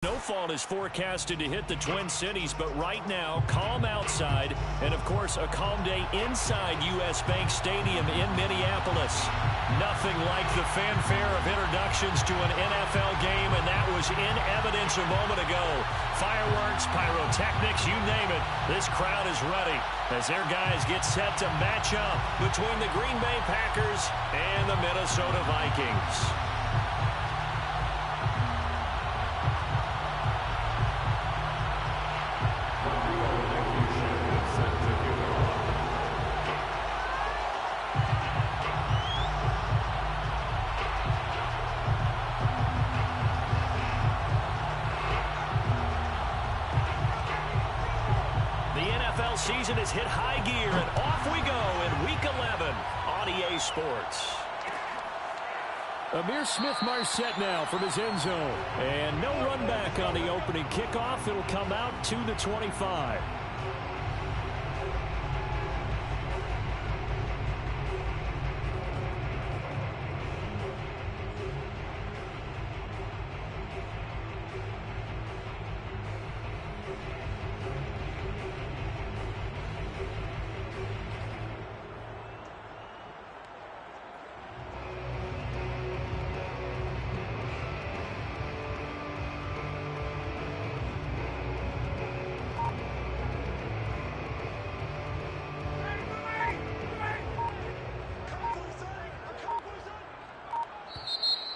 Snowfall is forecasted to hit the Twin Cities, but right now, calm outside, and of course, a calm day inside U.S. Bank Stadium in Minneapolis. Nothing like the fanfare of introductions to an NFL game, and that was in evidence a moment ago. Fireworks, pyrotechnics, you name it. This crowd is ready as their guys get set to match up between the Green Bay Packers and the Minnesota Vikings. Season has hit high gear, and off we go in Week 11 on EA Sports. Ihmir Smith-Marsette now from his end zone. And no run back on the opening kickoff. It'll come out to the 25.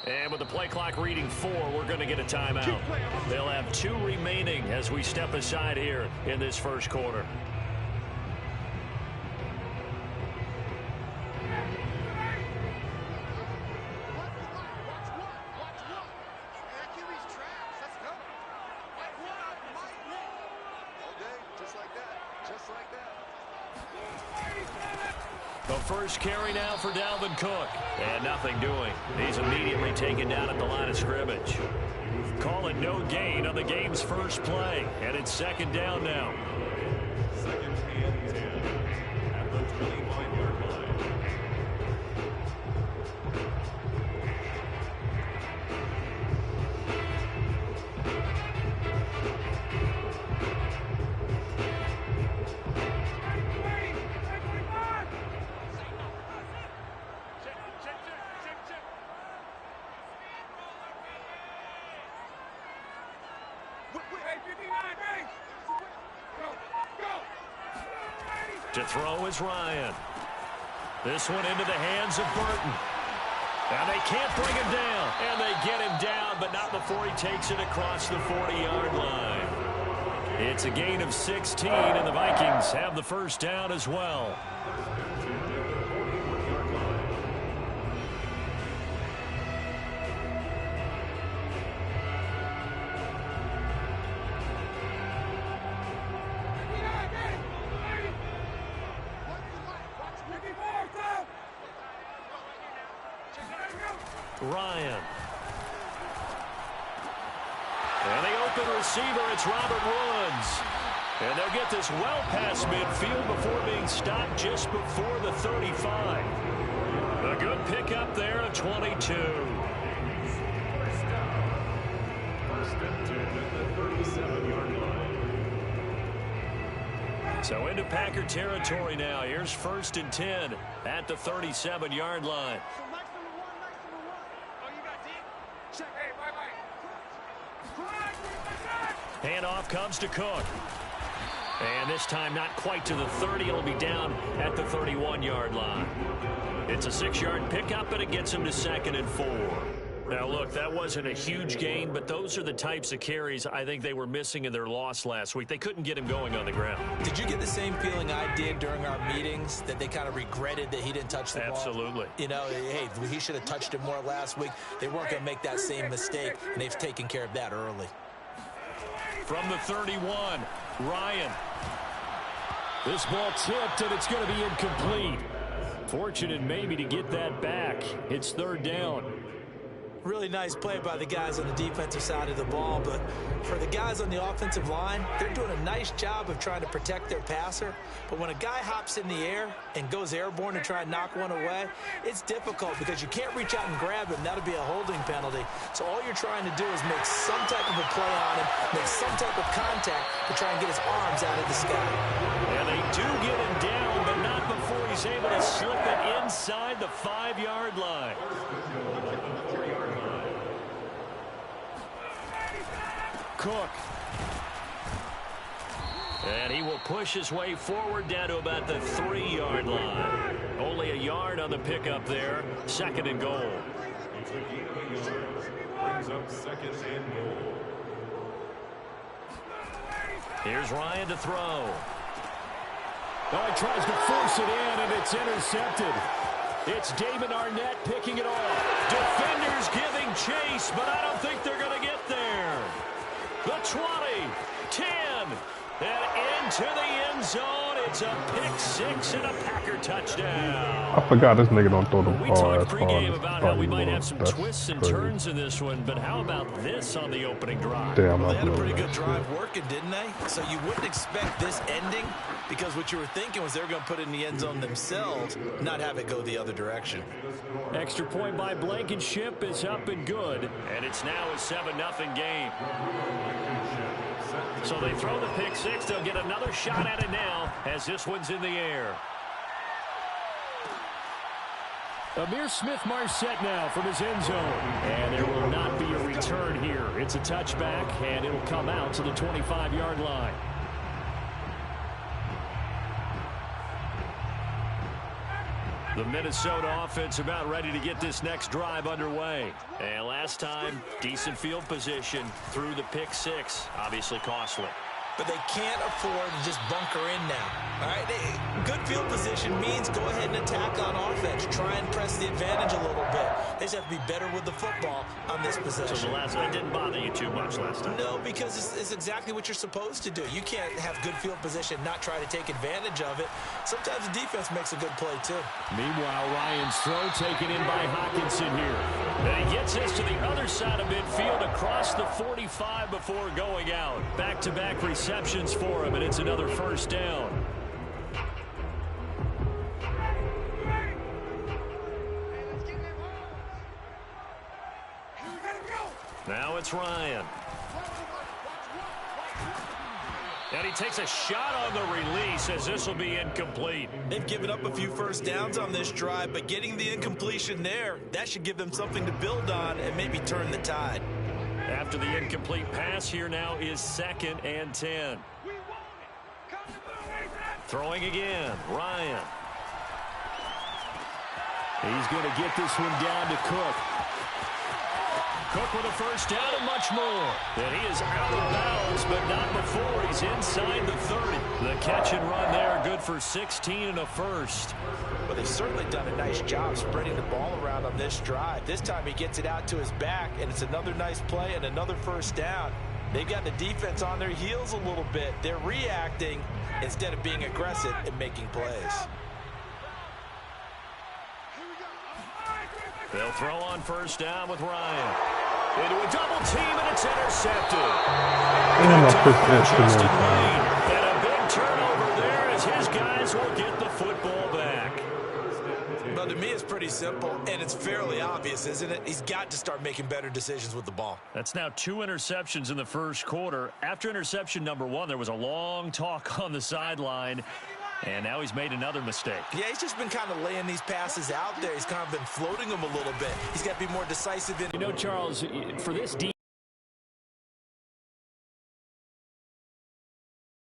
And with the play clock reading 4, we're going to get a timeout. They'll have 2 remaining as we step aside here in this first quarter. The first carry now for Dalvin Cook. And nothing doing. He's immediately taken down at the line of scrimmage. Call it no gain on the game's first play. And it's second down now. Second and 10 at the 25-yard line. To throw is Ryan. This one into the hands of Burton. And they can't bring him down. And they get him down, but not before he takes it across the 40-yard line. It's a gain of 16, and the Vikings have the first down as well. Ryan. And the open receiver, it's Robert Woods. And they'll get this well past midfield before being stopped just before the 35. A good pickup there of 22. First and 10 at the 37-yard line. So into Packer territory now. Here's first and 10 at the 37-yard line. Handoff comes to Cook. And this time not quite to the 30. It'll be down at the 31-yard line. It's a 6-yard pickup, and it gets him to second and 4. Now, look, that wasn't a huge gain, but those are the types of carries I think they were missing in their loss last week. They couldn't get him going on the ground. Did you get the same feeling I did during our meetings, that they kind of regretted that he didn't touch the ball? Absolutely. You know, hey, he should have touched it more last week. They weren't going to make that same mistake, and they've taken care of that early. From the 31, Ryan. This ball tipped, and it's going to be incomplete. Fortunate maybe to get that back. It's third down. Really nice play by the guys on the defensive side of the ball, but for the guys on the offensive line, they're doing a nice job of trying to protect their passer. But when a guy hops in the air and goes airborne to try and knock one away, it's difficult because you can't reach out and grab him. That'll be a holding penalty. So all you're trying to do is make some type of a play on him, make some type of contact to try and get his arms out of the sky. And they do get him down, but not before he's able to slip it inside the 5-yard line. Cook. And he will push his way forward down to about the 3-yard line. Only a yard on the pickup there. 2nd and goal. Here's Ryan to throw. Oh, he tries to force it in, and it's intercepted. It's Damon Arnett picking it off. Defenders giving chase, but I don't think they're going to get there. The 20, 10, and into the end zone. It's a pick 6 and a Packer touchdown. I forgot this nigga don't throw the We ball talked as far pregame as about how we might have was. some That's twists and crazy. turns in this one, but how about this on the opening drive? Damn, Well, they I had a blew pretty that good shit. drive working, didn't they? So you wouldn't expect this ending because what you were thinking was they were going to put it in the end zone themselves, not have it go the other direction. Extra point by Blankenship is up and good, and it's now a 7-0 game. So they throw the pick 6. They'll get another shot at it now as this one's in the air. Amir Smith-Marset now from his end zone. And there will not be a return here. It's a touchback, and it'll come out to the 25-yard line. The Minnesota offense about ready to get this next drive underway. And last time, decent field position through the pick 6. Obviously costly. But they can't afford to just bunker in now. All right, good field position means go ahead and attack on offense. Try and press the advantage a little bit. They just have to be better with the football on this possession. So the last one didn't bother you too much last time? No, because it's exactly what you're supposed to do. You can't have good field position, not try to take advantage of it. Sometimes the defense makes a good play, too. Meanwhile, Ryan's throw taken in by Hockenson here. And he gets this to the other side of midfield across the 45 before going out. Back-to-back receptions for him, and it's another first down. Now it's Ryan. And he takes a shot on the release as this will be incomplete. They've given up a few first downs on this drive, but getting the incompletion there, that should give them something to build on and maybe turn the tide. After the incomplete pass, here now is 2nd and 10. Throwing again, Ryan. He's going to get this one down to Cook. Cook with a first down and much more. And he is out of bounds, but not before he's inside the 30. The catch and run there, good for 16 and a first. But they've certainly done a nice job spreading the ball around on this drive. This time he gets it out to his back, and it's another nice play and another first down. They've got the defense on their heels a little bit. They're reacting instead of being aggressive and making plays. They'll throw on first down with Ryan. Into a double team, and it's intercepted. Damn, I pushed that Justin too many Wayne. times. And a big turnover there as his guys will get the football back. But to me, it's pretty simple, and it's fairly obvious, isn't it? He's got to start making better decisions with the ball. That's now 2 interceptions in the first quarter. After interception number 1, there was a long talk on the sideline. And now he's made another mistake. Yeah, he's just been kind of laying these passes out there. He's kind of been floating them a little bit. He's got to be more decisive in. You know, Charles, for this defense,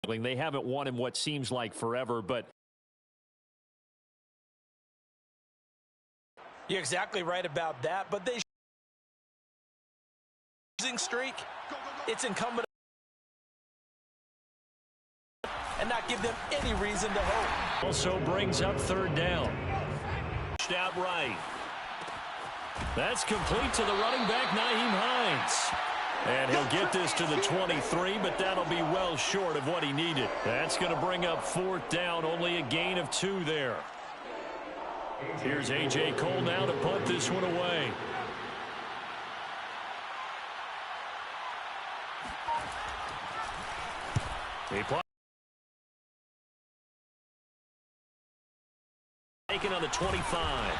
they haven't won in what seems like forever, but You're exactly right about that, but they losing streak. It's incumbent and not give them any reason to hope. also brings up 3rd down. Out right. That's complete to the running back, Nyheim Hines. And he'll get this to the 23, but that'll be well short of what he needed. That's going to bring up 4th down, only a gain of 2 there. Here's A.J. Cole now to punt this one away. Taken on the 25.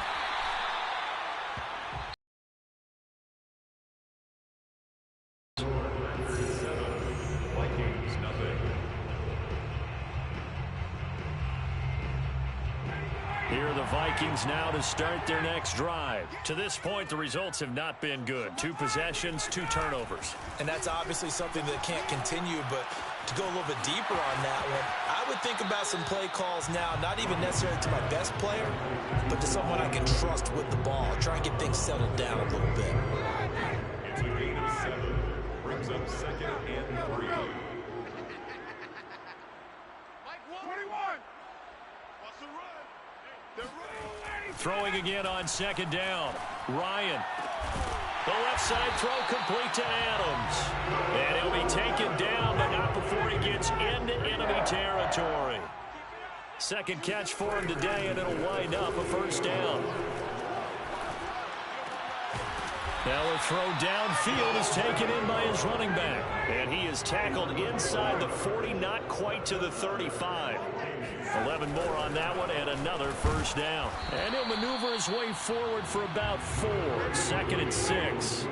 Here are the Vikings now to start their next drive. To this point, the results have not been good. 2 possessions, 2 turnovers. And that's obviously something that can't continue, but to go a little bit deeper on that one, I would think about some play calls now, not even necessarily to my best player, but to someone I can trust with the ball. Try and get things settled down a little bit. It's a gain of 7. Brings up 2nd and 3. Mike 21. What's the run? Throwing again on 2nd down. Ryan. The left side throw complete to Adams. And he'll be taken down, but not before he gets into enemy territory. 2nd catch for him today, and it'll wind up a 1st down. Now a throw downfield is taken in by his running back. And he is tackled inside the 40, not quite to the 35. 11 more on that one, and another 1st down. And he'll maneuver his way forward for about 4. 2nd and 6.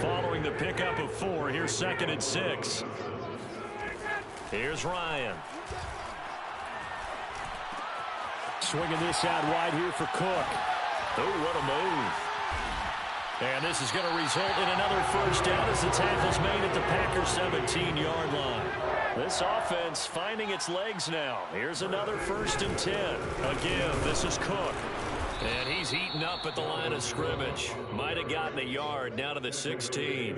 Following the pickup of 4, here's 2nd and 6. Here's Ryan. Swinging this out wide here for Cook. Oh, what a move. And this is going to result in another 1st down as the tackle's made at the Packers' 17-yard line. This offense finding its legs now. Here's another 1st and 10. Again, this is Cook. And he's eaten up at the line of scrimmage. Might have gotten a yard, now to the 16.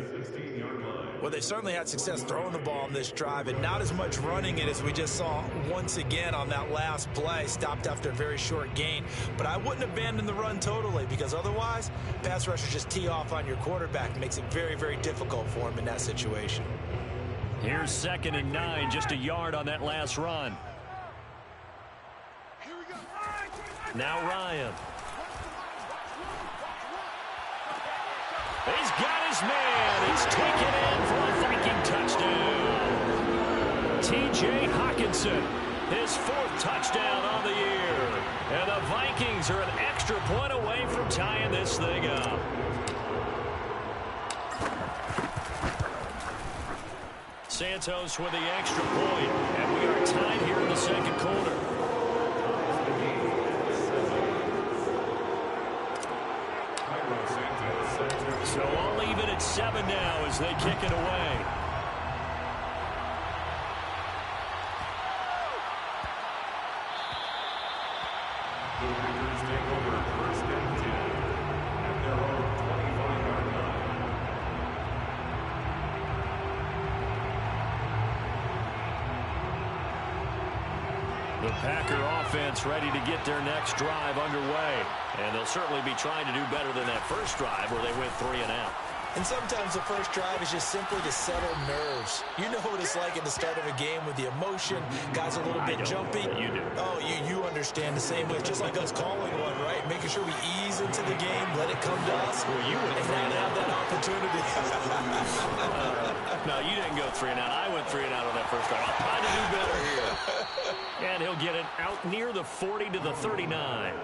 Well, they certainly had success throwing the ball on this drive, and not as much running it as we just saw once again on that last play. Stopped after a very short gain. But I wouldn't abandon the run totally, because otherwise, pass rushers just tee off on your quarterback. It makes it very, very difficult for him in that situation. Here's 2nd and 9, just a yard on that last run. Now Ryan. He's got his man. He's taken in for a Viking touchdown. T.J. Hockenson, his 4th touchdown on the year. And the Vikings are an extra point away from tying this thing up. Santos with the extra point, and we are tied here in the 2nd quarter. So I'll leave it at 7 now as they kick it away. The Packer offense ready to get their next drive underway. And they'll certainly be trying to do better than that first drive where they went 3 and out. And sometimes the first drive is just simply to settle nerves. You know what it's like at the start of a game with the emotion. Guys a little bit jumpy. You do. Oh, you understand the same way. It's just like us calling one, right? Making sure we ease into the game, let it come to us. Well, you went and 3 and now out. have that opportunity. No, you didn't go 3 and out. I went 3 and out on that first drive. I'll try to do better here. And he'll get it out near the 40 to the 39.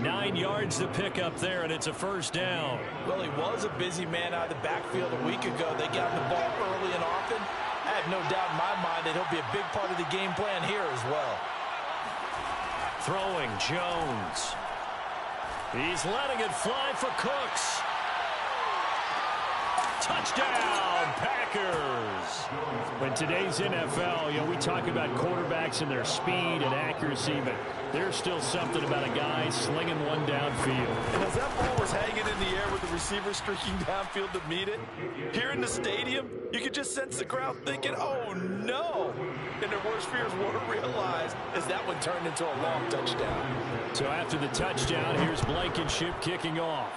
9 yards to pick up there, and it's a 1st down. Well, he was a busy man out of the backfield a week ago. They got him the ball early and often. I have no doubt in my mind that he'll be a big part of the game plan here as well. Throwing Jones. He's letting it fly for Cooks. Touchdown, Packers. In today's NFL, we talk about quarterbacks and their speed and accuracy, but there's still something about a guy slinging one downfield. And as that ball was hanging in the air with the receiver streaking downfield to meet it, here in the stadium, you could just sense the crowd thinking, oh, no. And their worst fears were realized as that one turned into a long touchdown. So after the touchdown, here's Blankenship kicking off.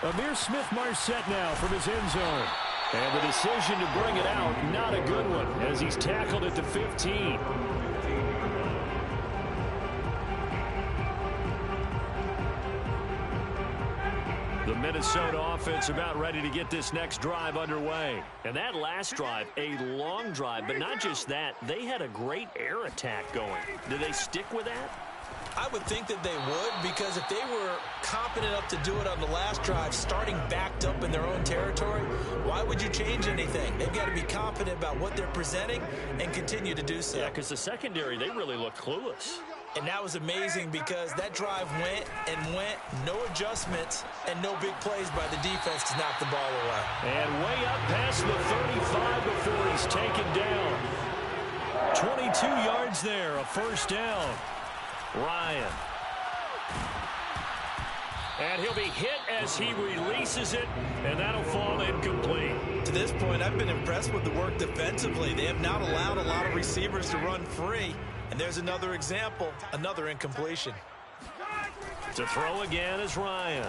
Amir Smith-Marset now from his end zone. And the decision to bring it out, not a good one, as he's tackled at the 15. The Minnesota offense about ready to get this next drive underway. And that last drive, a long drive, but not just that. They had a great air attack going. Do they stick with that? I would think that they would, because if they were confident enough to do it on the last drive, starting backed up in their own territory, why would you change anything? They've got to be confident about what they're presenting and continue to do so. Yeah, because the secondary, they really looked clueless. And that was amazing because that drive went and went, no adjustments, and no big plays by the defense to knock the ball away. And way up past the 35 before he's taken down. 22 yards there, a first down. Ryan. And he'll be hit as he releases it, and that'll fall incomplete. To this point, I've been impressed with the work defensively. They have not allowed a lot of receivers to run free. And there's another example, another incompletion. To throw again is Ryan.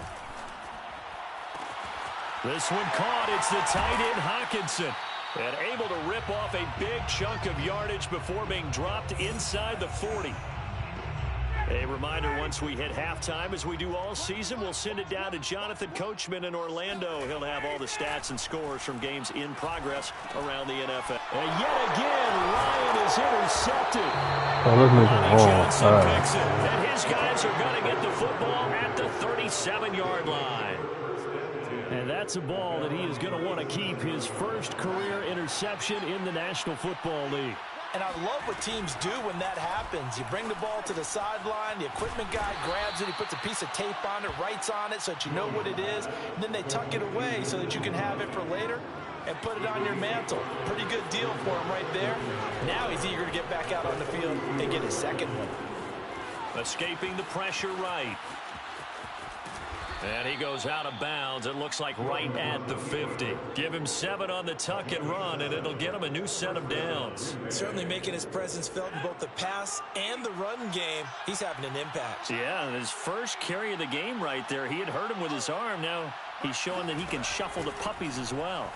This one caught. It's the tight end Hockenson. And able to rip off a big chunk of yardage before being dropped inside the 40. A reminder, once we hit halftime, as we do all season, we'll send it down to Jonathan Coachman in Orlando. He'll have all the stats and scores from games in progress around the NFL. And yet again, Ryan is intercepted. Johnson picks it, and his guys are going to get the football at the 37-yard line. And that's a ball that he is going to want to keep, his first career interception in the National Football League. And I love what teams do when that happens. You bring the ball to the sideline, the equipment guy grabs it, he puts a piece of tape on it, writes on it so that you know what it is, and then they tuck it away so that you can have it for later and put it on your mantle. Pretty good deal for him right there. Now he's eager to get back out on the field and get his second one. Escaping the pressure right. And he goes out of bounds. It looks like right at the 50. Give him 7 on the tuck and run, and it'll get him a new set of downs. Certainly making his presence felt in both the pass and the run game. He's having an impact. Yeah, and his first carry of the game right there, he had hurt him with his arm. Now he's showing that he can shuffle the puppies as well.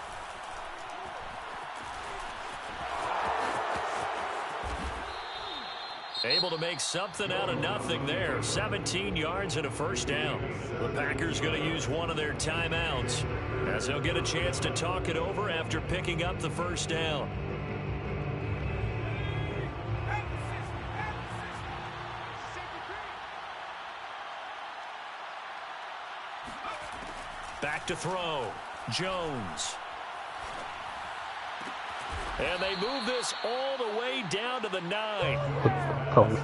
Able to make something out of nothing there. 17 yards and a first down. The Packers going to use one of their timeouts as they'll get a chance to talk it over after picking up the first down. Back to throw. Jones. And they move this all the way down to the 9.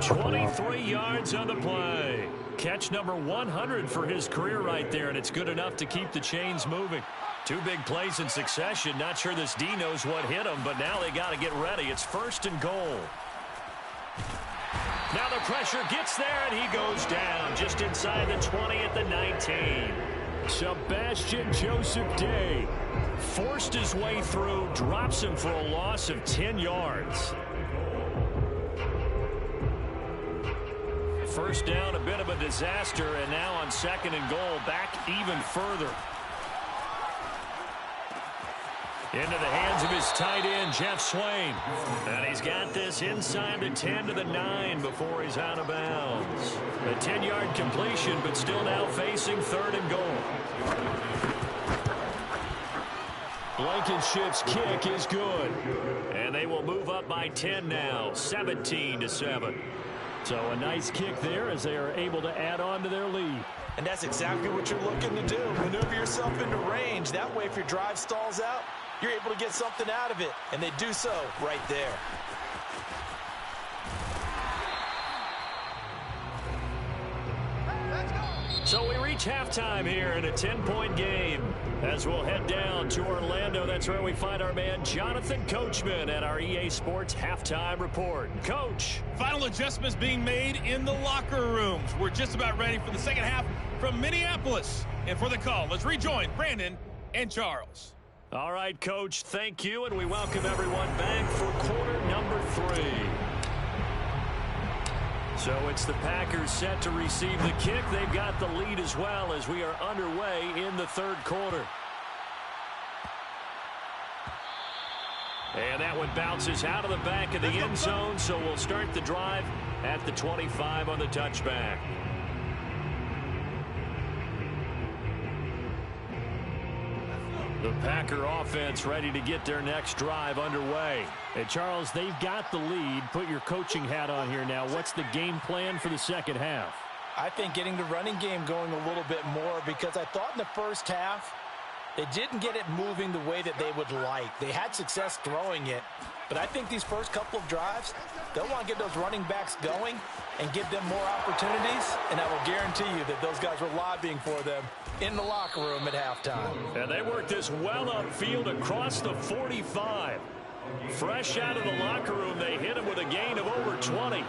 23 yards on the play. Catch number 100 for his career right there, and it's good enough to keep the chains moving. 2 big plays in succession. Not sure this D knows what hit him, but now they got to get ready. It's 1st and goal. Now the pressure gets there, and he goes down just inside the 20 at the 19. Sebastian Joseph Day forced his way through, drops him for a loss of 10 yards. First down, a bit of a disaster, and now on 2nd and goal, back even further. Into the hands of his tight end, Jeff Swain. And he's got this inside the 10 to the 9 before he's out of bounds. A 10-yard completion, but still now facing 3rd and goal. Blankenship's kick is good. And they will move up by 10 now, 17-7. So a nice kick there as they are able to add on to their lead. And that's exactly what you're looking to do. Maneuver yourself into range. That way, if your drive stalls out, you're able to get something out of it. And they do so right there. So we reach halftime here in a 10-point game. As we'll head down to Orlando, that's where we find our man Jonathan Coachman at our EA Sports Halftime Report. Coach. Final adjustments being made in the locker rooms. We're just about ready for the second half from Minneapolis. And for the call, let's rejoin Brandon and Charles. All right, Coach, thank you, and we welcome everyone back for quarter number 3. So it's the Packers set to receive the kick. They've got the lead as well as we are underway in the 3rd quarter. And that one bounces out of the back of the end zone, so we'll start the drive at the 25 on the touchback. The Packer offense ready to get their next drive underway. And Charles, they've got the lead. Put your coaching hat on here now. What's the game plan for the second half? I think getting the running game going a little bit more, because I thought in the first half they didn't get it moving the way that they would like. They had success throwing it, but I think these first couple of drives, they'll want to get those running backs going and give them more opportunities, and I will guarantee you that those guys were lobbying for them in the locker room at halftime. And they work this well upfield across the 45. Fresh out of the locker room, they hit him with a gain of over 20.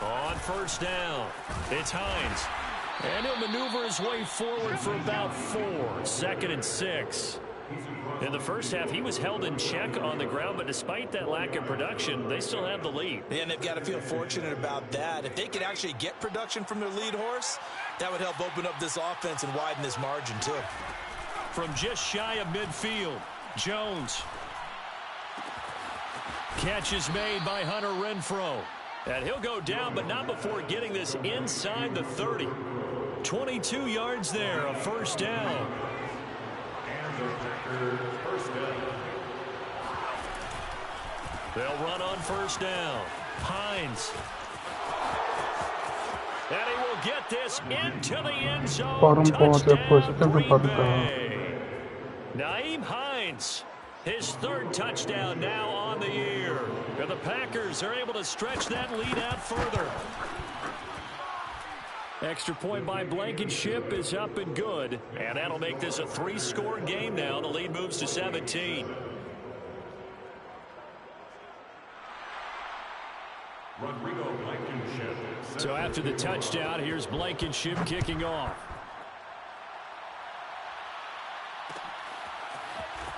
On first down, it's Hines. And he'll maneuver his way forward for about 4. 2nd and 6. In the first half, he was held in check on the ground, but despite that lack of production, they still have the lead. And they've got to feel fortunate about that. If they could actually get production from their lead horse, that would help open up this offense and widen this margin too. From just shy of midfield, Jones. Catch is made by Hunter Renfrow. And he'll go down, but not before getting this inside the 30. 22 yards there, a first down. They'll run on first down. Hines. And he will get this into the end zone. Touchdown, Green Bay. Nyheim Hines, his 3rd touchdown now on the year. And the Packers are able to stretch that lead out further. Extra point by Blankenship is up and good. And that'll make this a 3-score game now. The lead moves to 17. Rodrigo Blankenship. So after the touchdown, here's Blankenship kicking off.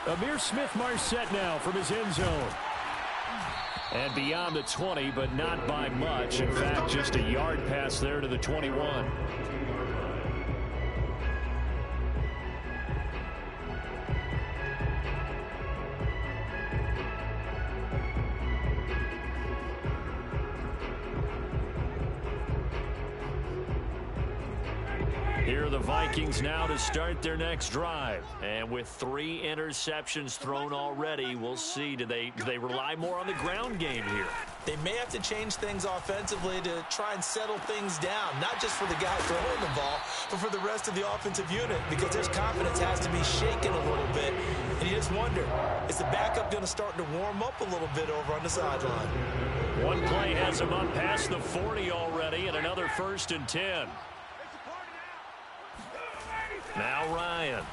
Amir Smith-Marset now from his end zone. And beyond the 20, but not by much. In fact, just a yard pass there to the 21. Here are the Vikings now to start their next drive. And with 3 interceptions thrown already, we'll see. Do they rely more on the ground game here? They may have to change things offensively to try and settle things down, not just for the guy throwing the ball, but for the rest of the offensive unit, because their confidence has to be shaken a little bit. And you just wonder, is the backup going to start to warm up a little bit over on the sideline? One play has him up past the 40 already, and another 1st and 10. Now Ryan.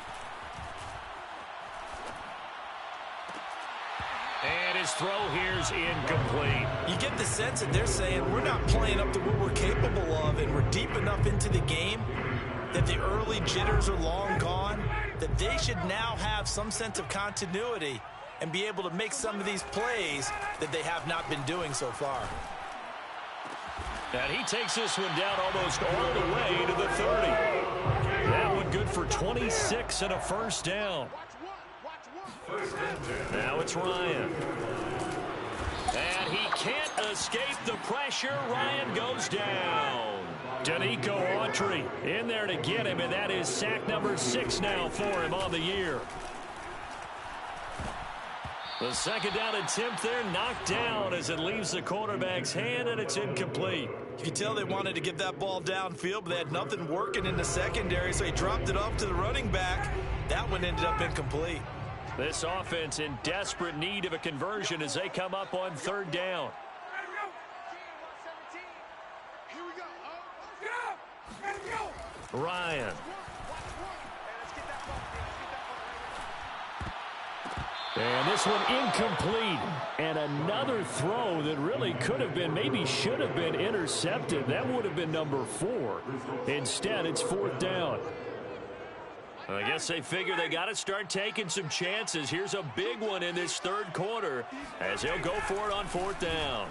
And his throw here's incomplete. You get the sense that they're saying we're not playing up to what we're capable of, and we're deep enough into the game that the early jitters are long gone, that they should now have some sense of continuity and be able to make some of these plays that they have not been doing so far. And he takes this one down almost all the way to the 30. That one good for 26 and a first down. Now it's Ryan. And he can't escape the pressure. Ryan goes down. Danico Autry in there to get him, and that is sack number 6 now for him on the year. The second down attempt there knocked down as it leaves the quarterback's hand, and it's incomplete. You can tell they wanted to get that ball downfield, but they had nothing working in the secondary, so he dropped it off to the running back. That one ended up incomplete. This offense in desperate need of a conversion as they come up on 3rd down. Ryan. And this one incomplete. And another throw that really could have been, maybe should have been intercepted. That would have been number 4. Instead, it's 4th down. I guess they figure they got to start taking some chances. Here's a big one in this 3rd quarter as he'll go for it on 4th down.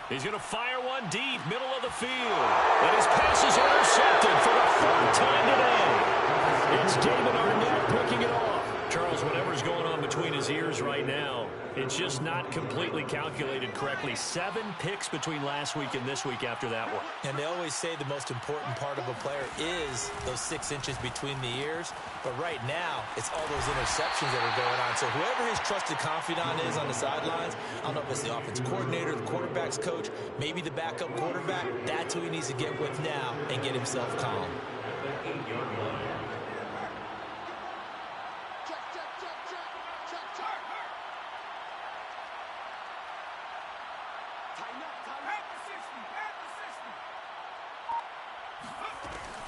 He's going to fire one deep, middle of the field. And his pass is intercepted for the 4th time today. It's David Arnett picking it off. Charles, whatever's going on between his ears right now, It's just not completely calculated correctly. 7 picks between last week and this week after that one. And they always say the most important part of a player is those 6 inches between the ears. But right now, it's all those interceptions that are going on. So whoever his trusted confidant is on the sidelines, I don't know if it's the offense coordinator, the quarterback's coach, maybe the backup quarterback, that's who he needs to get with now and get himself calm.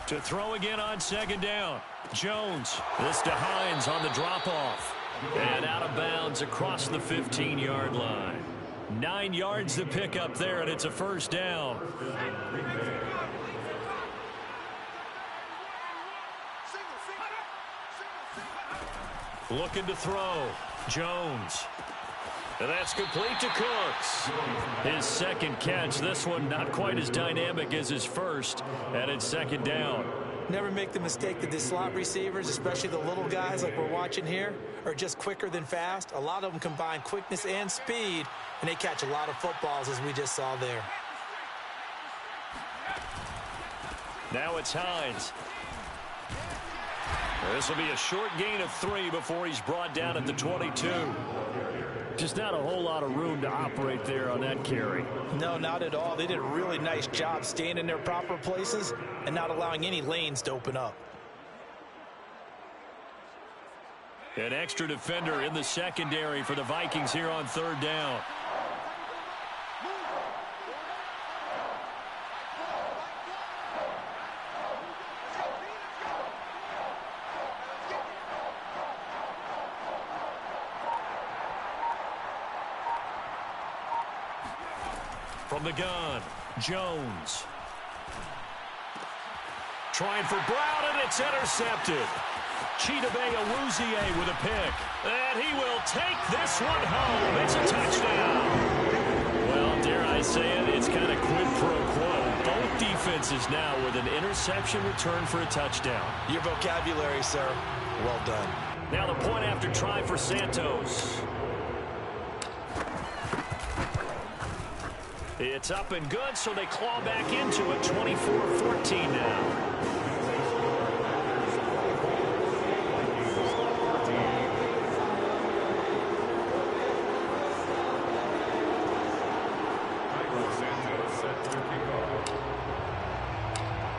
To throw again on 2nd down. Jones. This to Hines on the drop-off. And out of bounds across the 15-yard line. 9 yards to pick up there, and it's a 1st down. Looking to throw. Jones. And that's complete to Cooks. His 2nd catch. This one not quite as dynamic as his first. And it's 2nd down. Never make the mistake that the slot receivers, especially the little guys like we're watching here, are just quicker than fast. A lot of them combine quickness and speed, and they catch a lot of footballs, as we just saw there. Now it's Hines. This will be a short gain of 3 before he's brought down at the 22. Just not a whole lot of room to operate there on that carry. No, not at all. They did a really nice job staying in their proper places and not allowing any lanes to open up. An extra defender in the secondary for the Vikings here on 3rd down. From the gun, Jones. Trying for Brown, and it's intercepted. Chidobe Awuzie with a pick. And he will take this one home. It's a touchdown. Well, dare I say it, it's kind of quid pro quo. Both defenses now with an interception return for a touchdown. Your vocabulary, sir. Well done. Now the point after try for Santos. It's up and good, so they claw back into it. 24-14 now.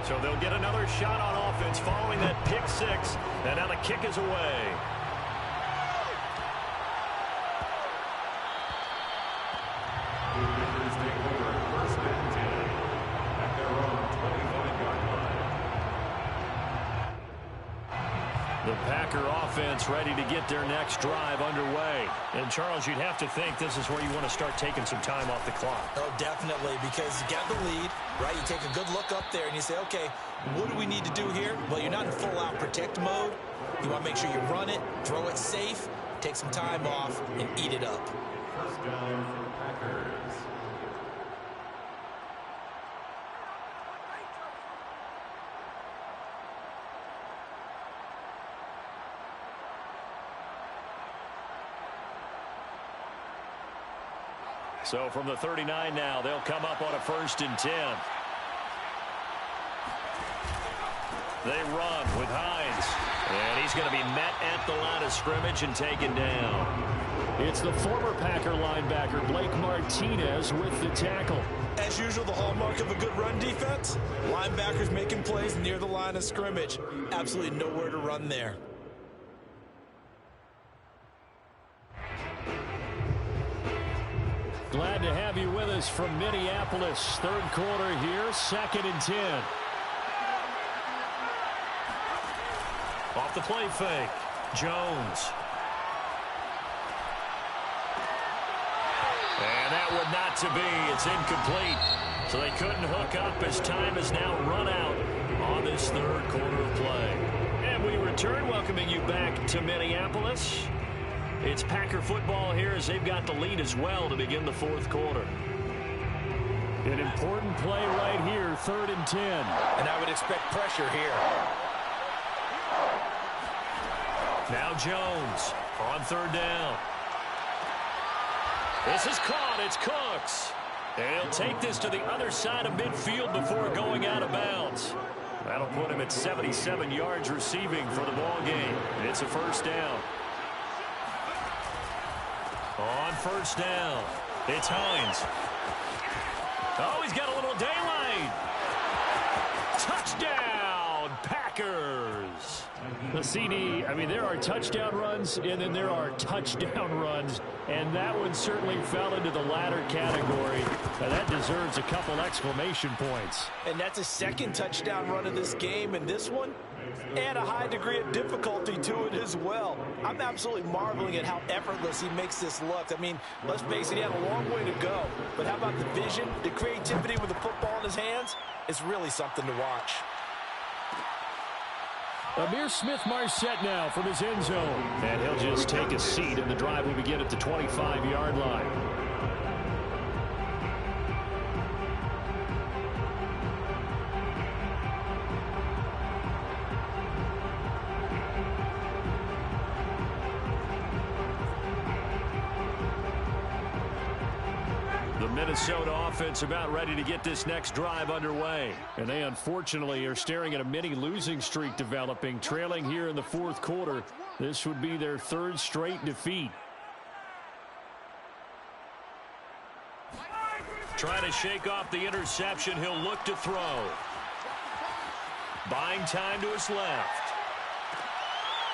So they'll get another shot on offense following that pick 6, and now the kick is away. The Packer offense ready to get their next drive underway. And, Charles, you'd have to think this is where you want to start taking some time off the clock. Oh, definitely, because you got the lead, right? You take a good look up there and you say, okay, what do we need to do here? Well, you're not in full-out protect mode. You want to make sure you run it, throw it safe, take some time off, and eat it up. 1st down for the Packers. So from the 39 now, they'll come up on a 1st and 10. They run with Hines. And he's going to be met at the line of scrimmage and taken down. It's the former Packer linebacker, Blake Martinez, with the tackle. As usual, the hallmark of a good run defense, linebackers making plays near the line of scrimmage. Absolutely nowhere to run there. Glad to have you with us from Minneapolis. 3rd quarter here, 2nd and 10. Off the play fake, Jones. And that would not to be. It's incomplete. So they couldn't hook up as time has now run out on this 3rd quarter of play. And we return, welcoming you back to Minneapolis. It's Packer football here as they've got the lead as well to begin the 4th quarter. An important play right here, 3rd and 10. And I would expect pressure here. Now Jones on 3rd down. This is caught. It's Cooks. And he'll take this to the other side of midfield before going out of bounds. That'll put him at 77 yards receiving for the ball game. It's a first down. On first down, it's Hines. Oh, he's got a little daylight. Touchdown, Packers. The CD, I mean, there are touchdown runs, and then there are touchdown runs, and that one certainly fell into the latter category. Now, that deserves a couple exclamation points. And that's a second touchdown run of this game, and this one, and a high degree of difficulty to it as well. I'm absolutely marveling at how effortless he makes this look. I mean, let's face it, he had a long way to go. But how about the vision, the creativity with the football in his hands? It's really something to watch. Amir Smith-Marset now from his end zone. And he'll just take a seat, and the drive will begin at the 25-yard line. Minnesota offense about ready to get this next drive underway. And they unfortunately are staring at a mini losing streak developing, trailing here in the fourth quarter. This would be their third straight defeat. Trying to shake off the interception. He'll look to throw. Buying time to his left.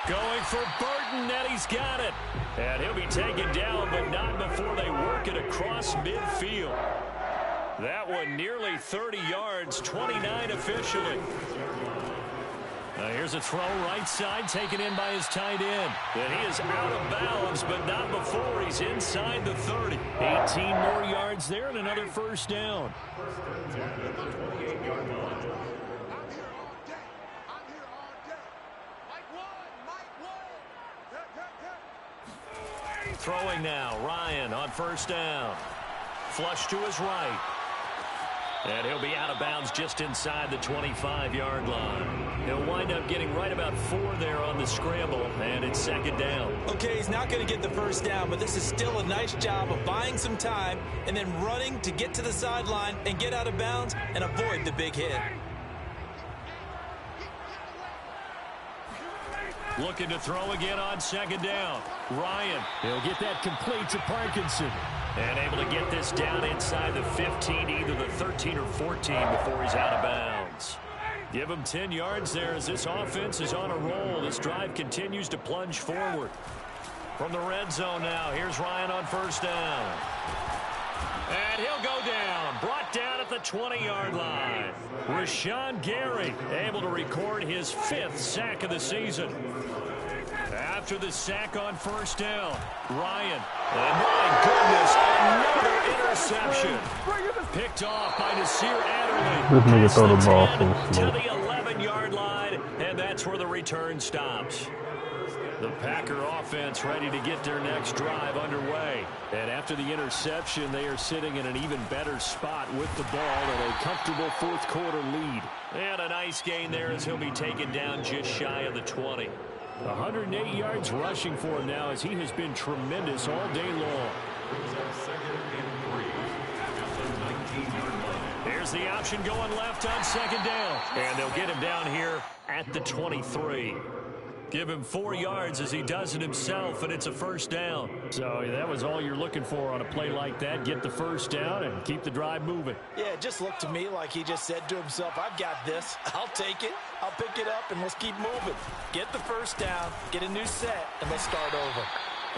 Going for Burton, and he's got it. And he'll be taken down, but not before they work it across midfield. That one nearly 30 yards, 29 officially. Here's a throw right side, taken in by his tight end. And he is out of bounds, but not before he's inside the 30. 18 more yards there and another first down. Throwing now, Ryan on first down. Flush to his right. And he'll be out of bounds just inside the 25-yard line. He'll wind up getting right about 4 there on the scramble, and it's second down. Okay, he's not going to get the first down, but this is still a nice job of buying some time and then running to get to the sideline and get out of bounds and avoid the big hit. Looking to throw again on second down. Ryan. He'll get that complete to Parkinson. And able to get this down inside the 15, either the 13 or 14 before he's out of bounds. Give him 10 yards there as this offense is on a roll. This drive continues to plunge forward. From the red zone now, here's Ryan on first down. And he'll go down. Brought down at the 20-yard line. Rashawn Gary able to record his 5th sack of the season. After the sack on first down, Ryan. And my goodness, another interception. Picked off by Nasir Adderley. This nigga throw the ball so slow. To the 11-yard line, and that's where the return stops. The Packer offense ready to get their next drive underway. And after the interception, they are sitting in an even better spot with the ball and a comfortable fourth quarter lead. And a nice gain there as he'll be taken down just shy of the 20. 108 yards rushing for him now as he has been tremendous all day long. Here's the option going left on second down. And they'll get him down here at the 23. Give him 4 yards as he does it himself, and it's a first down. So that was all you're looking for on a play like that. Get the first down and keep the drive moving. Yeah, it just looked to me like he just said to himself, I've got this. I'll take it. I'll pick it up, and let's keep moving. Get the first down, get a new set, and let's start over.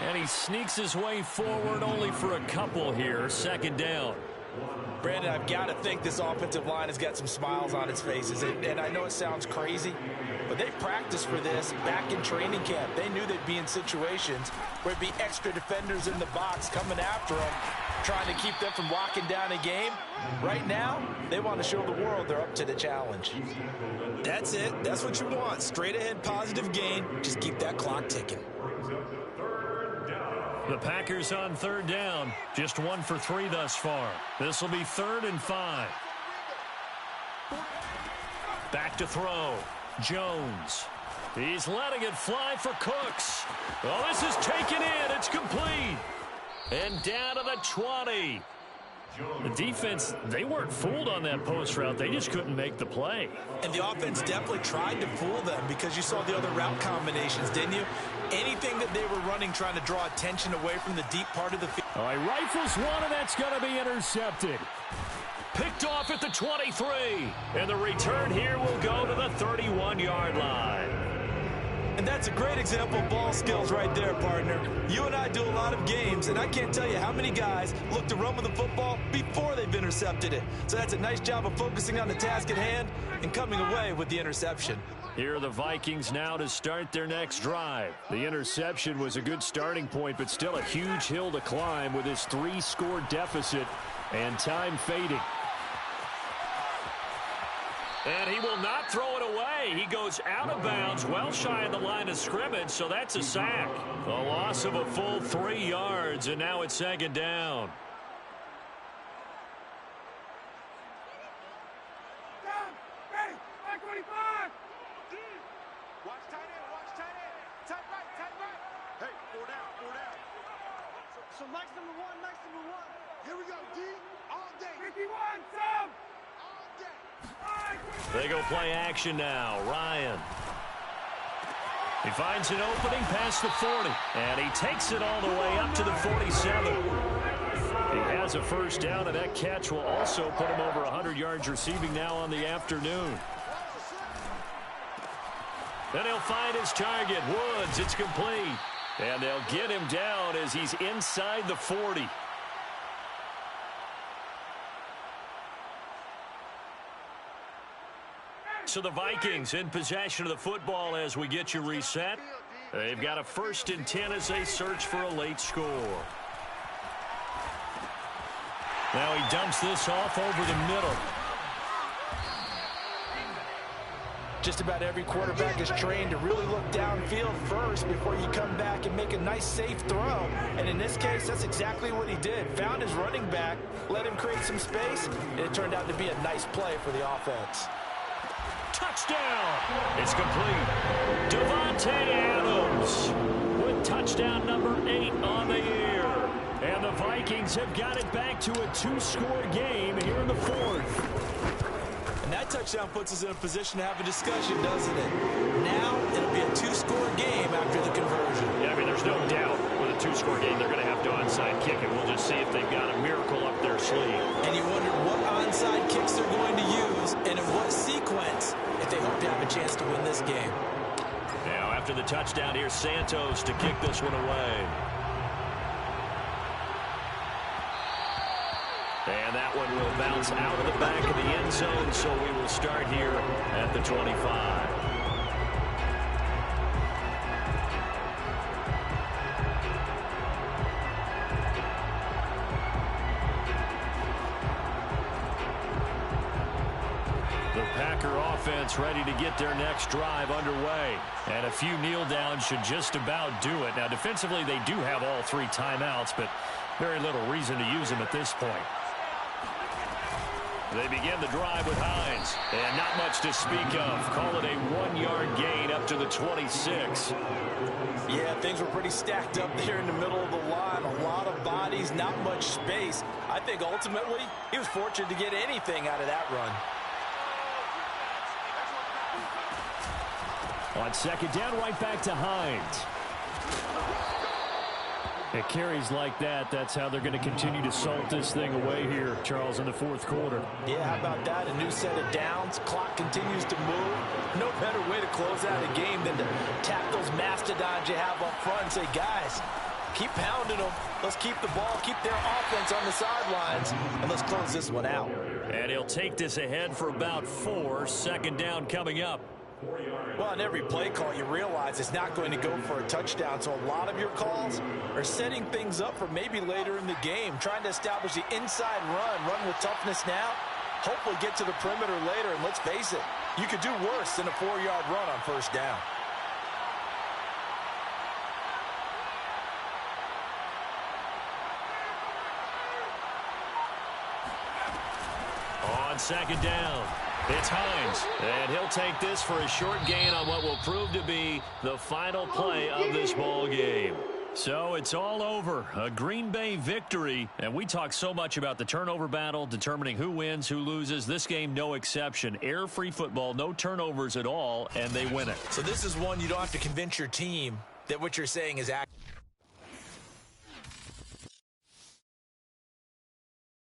And he sneaks his way forward only for a couple here. Second down. Brandon, I've got to think this offensive line has got some smiles on its faces. And I know it sounds crazy, but they practiced for this back in training camp. They knew they'd be in situations where it'd be extra defenders in the box coming after them, trying to keep them from locking down a game. Right now, they want to show the world they're up to the challenge. That's it. That's what you want. Straight ahead, positive gain. Just keep that clock ticking. The Packers on third down. Just 1 for 3 thus far. This will be 3rd and 5. Back to throw. Jones. He's letting it fly for Cooks. Oh, this is taken in. It's complete. And down to the 20. The defense, they weren't fooled on that post route. They just couldn't make the play. And the offense definitely tried to fool them because you saw the other route combinations, didn't you? Anything that they were running trying to draw attention away from the deep part of the field. All right, rifles one, and that's going to be intercepted. Picked off at the 23. And the return here will go to the 31-yard line. And that's a great example of ball skills right there, partner. You and I do a lot of games, and I can't tell you how many guys look to run with the football before they've intercepted it. So that's a nice job of focusing on the task at hand and coming away with the interception. Here are the Vikings now to start their next drive. The interception was a good starting point, but still a huge hill to climb with his 3-score deficit and time fading. And he will not throw it away. He goes out of bounds, well shy of the line of scrimmage, so that's a sack. A loss of a full 3 yards, and now it's second down. Watch tight end, watch tight end. Tight right, tight right. Hey, 4 down, 4 down. So nice number one, nice number one. Here we go, D, all day. 51, some. All day. They go play action now. Ryan. He finds an opening past the 40, and he takes it all the way up to the 47. He has a first down, and that catch will also put him over 100 yards receiving now on the afternoon. Then he'll find his target, Woods. It's complete. And they'll get him down as he's inside the 40. So the Vikings in possession of the football as we get you reset. They've got a 1st and 10 as they search for a late score. Now he dumps this off over the middle. Just about every quarterback is trained to really look downfield first before you come back and make a nice, safe throw. And in this case, that's exactly what he did. Found his running back, let him create some space, and it turned out to be a nice play for the offense. Touchdown! It's complete. Davante Adams with touchdown number 8 on the year. And the Vikings have got it back to a 2-score game here in the 4th. And that touchdown puts us in a position to have a discussion, doesn't it? Now it'll be a 2-score game after the conversion. Yeah, I mean, there's no doubt with a 2-score game they're going to have to onside kick it. We'll just see if they've got a miracle up their sleeve. And you wonder what onside kicks they're going to use and in what sequence if they hope to have a chance to win this game. Now, after the touchdown, here's Santos to kick this one away. And that one will bounce out of the back of the end zone, so we will start here at the 25. The Packer offense ready to get their next drive underway. And a few kneel downs should just about do it. Now, defensively, they do have all 3 timeouts, but very little reason to use them at this point. They begin the drive with Hines, and not much to speak of. Call it a 1-yard gain up to the 26. Yeah, things were pretty stacked up there in the middle of the line. A lot of bodies, not much space. I think ultimately he was fortunate to get anything out of that run. On second down, right back to Hines. It carries like that. That's how they're going to continue to salt this thing away here, Charles, in the 4th quarter. Yeah, how about that? A new set of downs. Clock continues to move. No better way to close out a game than to tap those mastodons you have up front and say, guys, keep pounding them. Let's keep the ball, keep their offense on the sidelines, and let's close this one out. And he'll take this ahead for about 4. Second down coming up. Well, on every play call, you realize it's not going to go for a touchdown. So a lot of your calls are setting things up for maybe later in the game, trying to establish the inside run with toughness now, hopefully get to the perimeter later. And let's face it, you could do worse than a 4-yard run on first down. On second down, it's Hines, and he'll take this for a short gain on what will prove to be the final play of this ball game. So it's all over. A Green Bay victory. And we talk so much about the turnover battle, determining who wins, who loses. This game, no exception. Air-free football, no turnovers at all, and they win it. So this is one you don't have to convince your team that what you're saying is accurate.